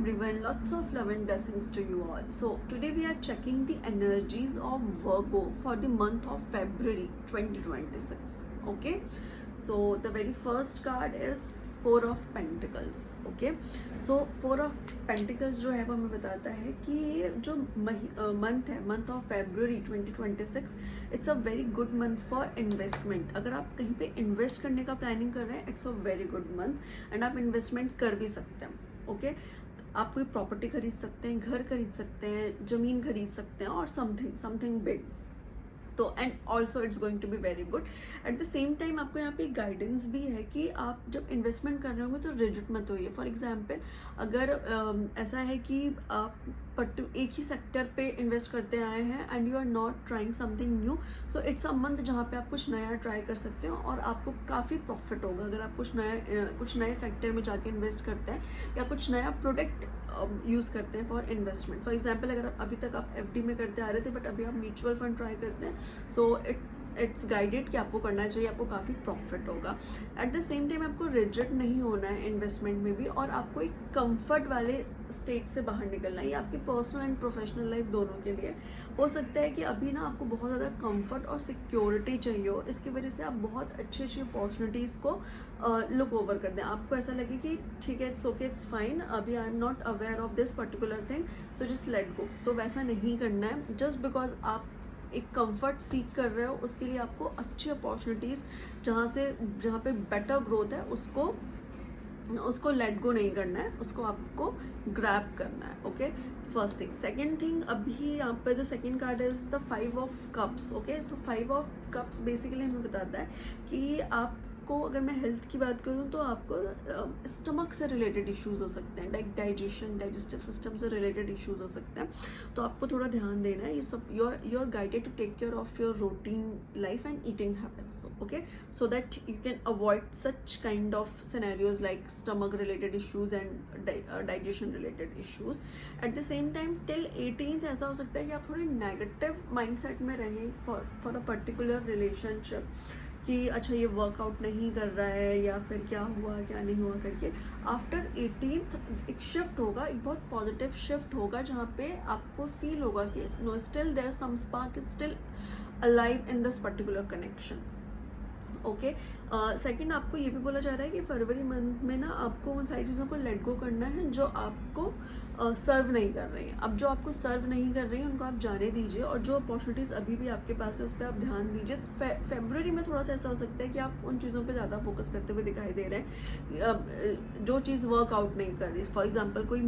everyone, lots of love and blessings to you all. So today we are checking the energies of Virgo for the month of February 2026. Okay, so the very first card is four of pentacles. Okay, so four of pentacles जो है वो हमें बताता है कि ये जो month है, month of February 2026, it's a very good month for investment. अगर आप कहीं पे इन्वेस्ट करने का प्लानिंग कर रहे हैं, it's a very good month and आप इन्वेस्टमेंट कर भी सकते हैं. ओके, आप कोई प्रॉपर्टी खरीद सकते हैं, घर खरीद सकते हैं, ज़मीन खरीद सकते हैं और समथिंग बिग. तो and also it's going to be very good. At the same time आपको यहाँ पे गाइडेंस भी है कि आप जब इन्वेस्टमेंट कर रहे होंगे तो रिजिड मत होइए. फॉर एग्जांपल, अगर ऐसा है कि आप एक ही सेक्टर पे इन्वेस्ट करते आए हैं and you are not trying something new, so it's a month जहाँ पे आप कुछ नया ट्राई कर सकते हो और आपको काफ़ी प्रॉफिट होगा अगर आप कुछ नए सेक्टर में जाके इन्वेस्ट करते हैं या कुछ नया प्रोडक्ट यूज़ करते हैं फॉर इन्वेस्टमेंट. फॉर एग्जांपल, अगर अभी तक आप एफडी में करते आ रहे थे बट अभी आप म्यूचुअल फंड ट्राई करते हैं, सो इट्स गाइडेड कि आपको करना चाहिए, आपको काफ़ी प्रॉफिट होगा. एट द सेम टाइम आपको रिजिड नहीं होना है इन्वेस्टमेंट में भी, और आपको एक कंफर्ट वाले स्टेट से बाहर निकलना है. ये आपकी पर्सनल एंड प्रोफेशनल लाइफ दोनों के लिए हो सकता है कि अभी ना आपको बहुत ज़्यादा कंफर्ट और सिक्योरिटी चाहिए हो. इसकी वजह से आप बहुत अच्छी अपॉर्चुनिटीज़ को लुक ओवर कर दें. आपको ऐसा लगे कि ठीक है, इट्स ओके, इट्स फाइन, अभी I am not aware of this particular thing, so just let go. तो वैसा नहीं करना है. जस्ट बिकॉज आप एक कंफर्ट सीख कर रहे हो, उसके लिए आपको अच्छी अपॉर्चुनिटीज़ जहाँ पे बेटर ग्रोथ है उसको लेट गो नहीं करना है, उसको आपको ग्रैब करना है. Okay, first thing. Second thing, अभी यहाँ पे जो second card is the 5 of cups. Okay, so 5 of cups basically हमें बताता है कि आपको, अगर मैं हेल्थ की बात करूँ तो आपको स्टमक से रिलेटेड इश्यूज हो सकते हैं, लाइक डाइजेस्टिव सिस्टम से रिलेटेड इश्यूज हो सकते हैं. तो आपको थोड़ा ध्यान देना है. ये सब you are guided to take care of your routine life and eating habits. Okay, so that you can avoid such kind of scenarios like stomach related issues and digestion related issues. At the same time till 18th ऐसा हो सकता है कि आप थोड़े negative mindset में रहें for a particular relationship, कि अच्छा ये वर्कआउट नहीं कर रहा है या फिर क्या हुआ क्या नहीं हुआ करके. आफ्टर 18th एक शिफ्ट होगा, एक बहुत पॉजिटिव शिफ्ट होगा, जहाँ पे आपको फील होगा कि no, still there some spark is still alive in this particular connection. Okay, second, आपको ये भी बोला जा रहा है कि फरवरी मंथ में ना आपको उन सारी चीज़ों को लेट गो करना है जो आपको सर्व नहीं कर रही हैं. अब जो आपको सर्व नहीं कर रही हैं उनको आप जाने दीजिए, और जो अपॉर्चुनिटीज़ अभी भी आपके पास है उस पर आप ध्यान दीजिए. फेब्रुअरी में थोड़ा सा ऐसा हो सकता है कि आप उन चीज़ों पे ज़्यादा फोकस करते हुए दिखाई दे रहे हैं जो चीज़ वर्कआउट नहीं कर रही. फॉर एग्जाम्पल, कोई